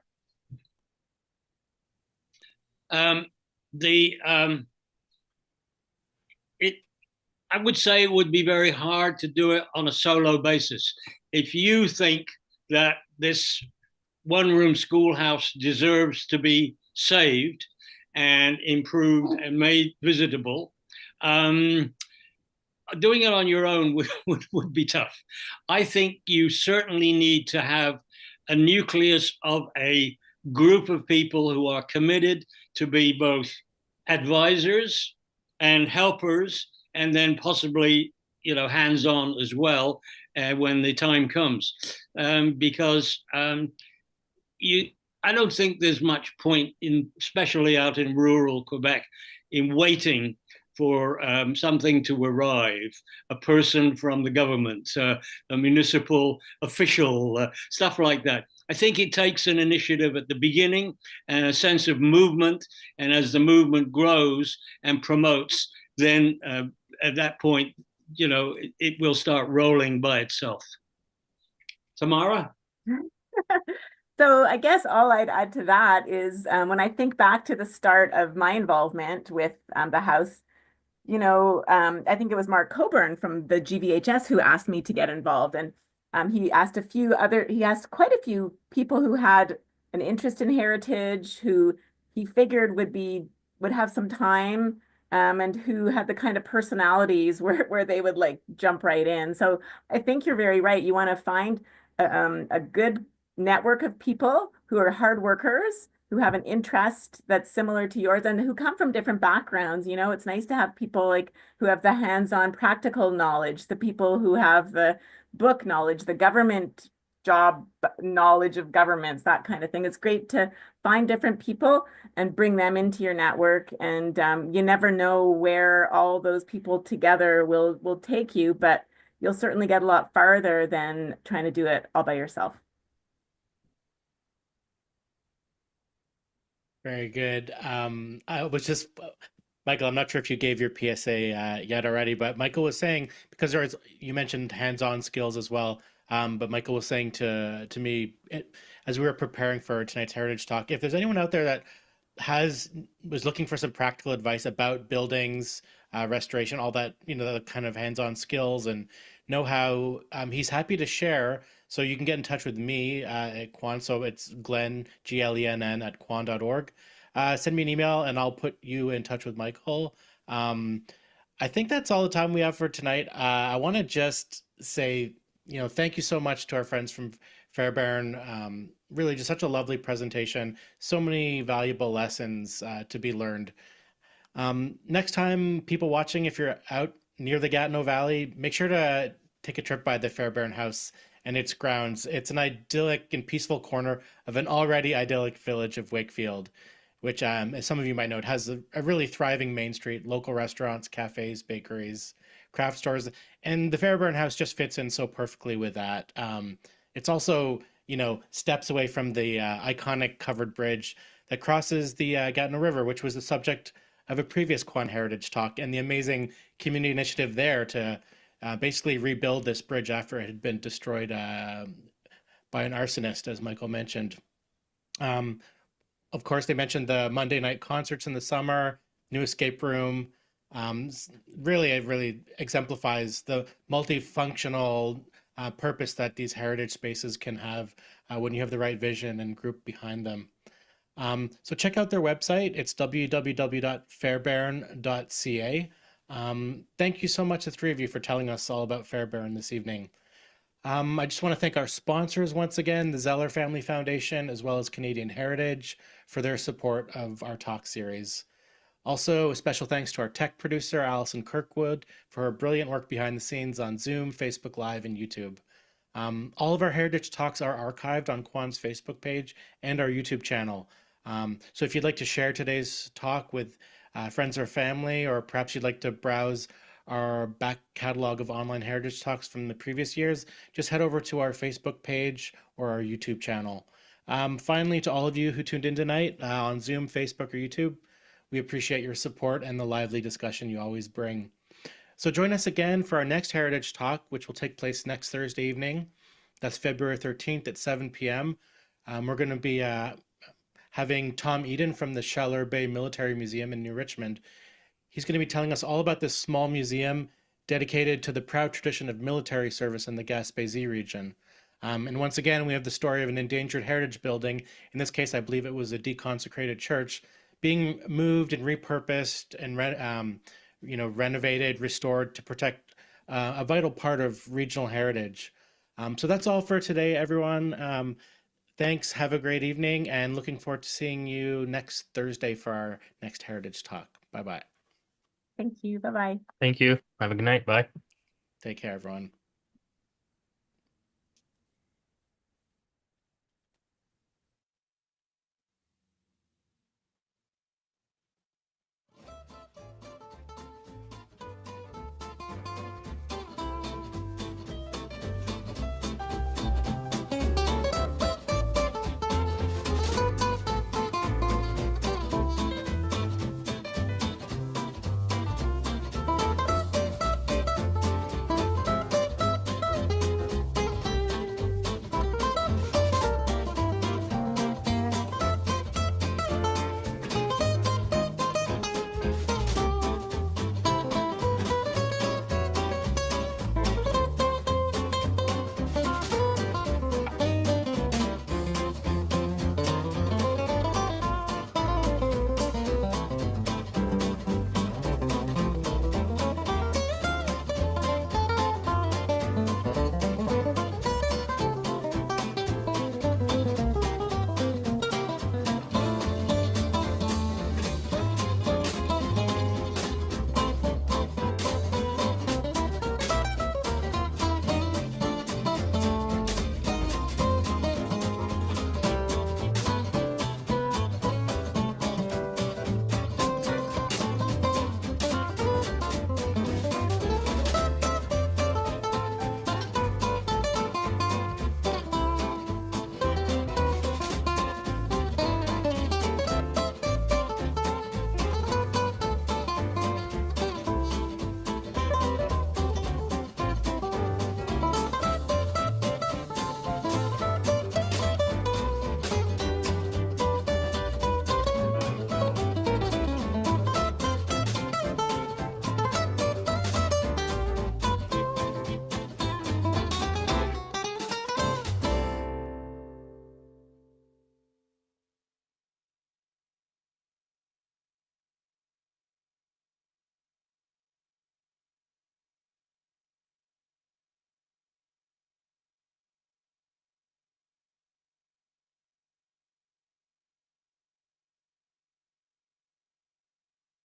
I would say it would be very hard to do it on a solo basis. If you think that this one-room schoolhouse deserves to be saved and improved and made visitable, doing it on your own would be tough. I think you certainly need to have a nucleus of a group of people who are committed to be both advisors and helpers, and then possibly, hands-on as well when the time comes. Because I don't think there's much point especially out in rural Quebec, in waiting for something to arrive, a person from the government, a municipal official, stuff like that. I think it takes an initiative at the beginning and a sense of movement. And as the movement grows and promotes, then at that point, it will start rolling by itself. Tamara? So I guess all I'd add to that is when I think back to the start of my involvement with the house, I think it was Mark Coburn from the GVHS who asked me to get involved. And he asked quite a few people who had an interest in heritage, who he figured would have some time, and who had the kind of personalities where they would like jump right in. So I think you're very right. You want to find a good network of people who are hard workers, who have an interest that's similar to yours and who come from different backgrounds. You know, it's nice to have people like who have the hands-on practical knowledge, the people who have the book knowledge, the government job knowledge of governments, that kind of thing. It's great to find different people and bring them into your network. And you never know where all those people together will take you, but you'll certainly get a lot farther than trying to do it all by yourself. Very good. I was just, Michael, I'm not sure if you gave your PSA yet already, but Michael was saying, because you mentioned hands-on skills as well, but Michael was saying to me as we were preparing for tonight's Heritage Talk, if there's anyone out there that was looking for some practical advice about buildings, restoration, all that, the kind of hands-on skills and know-how, he's happy to share. So you can get in touch with me at Quan. So it's Glenn, Glenn at quan.org. Send me an email and I'll put you in touch with Michael. I think that's all the time we have for tonight. I want to just say, thank you so much to our friends from Fairbairn. Really just such a lovely presentation. So many valuable lessons to be learned. Next time, people watching, if you're out near the Gatineau Valley, make sure to take a trip by the Fairbairn House and its grounds. It's an idyllic and peaceful corner of an already idyllic village of Wakefield, which, as some of you might know, it has a really thriving main street, local restaurants, cafes, bakeries, craft stores, and the Fairbairn House just fits in so perfectly with that. It's also, steps away from the iconic covered bridge that crosses the Gatineau River, which was the subject of a previous Quan Heritage Talk, and the amazing community initiative there to basically rebuild this bridge after it had been destroyed by an arsonist, as Michael mentioned. Of course, they mentioned the Monday night concerts in the summer, new escape room. Really, it really exemplifies the multifunctional purpose that these heritage spaces can have when you have the right vision and group behind them. So check out their website. It's www.fairbairn.ca. Thank you so much, the three of you, for telling us all about Fairbairn this evening. I just want to thank our sponsors once again, the Zeller Family Foundation, as well as Canadian Heritage, for their support of our talk series. Also, a special thanks to our tech producer, Allison Kirkwood, for her brilliant work behind the scenes on Zoom, Facebook Live, and YouTube. All of our Heritage Talks are archived on Quan's Facebook page and our YouTube channel. So if you'd like to share today's talk with friends or family, or perhaps you'd like to browse our back catalog of online Heritage Talks from the previous years, just head over to our Facebook page or our YouTube channel. Finally, to all of you who tuned in tonight on Zoom, Facebook, or YouTube, we appreciate your support and the lively discussion you always bring. So join us again for our next Heritage Talk, which will take place next Thursday evening. That's February 13th at 7 p.m. We're going to be having Tom Eden from the Chaleur Bay Military Museum in New Richmond. He's going to be telling us all about this small museum dedicated to the proud tradition of military service in the Gaspésie region. And once again, we have the story of an endangered heritage building. In this case, I believe it was a deconsecrated church being moved and repurposed and renovated, restored to protect a vital part of regional heritage. So that's all for today, everyone. Thanks. Have a great evening, and looking forward to seeing you next Thursday for our next Heritage Talk. Bye-bye. Thank you. Bye-bye. Thank you. Have a good night. Bye. Take care, everyone.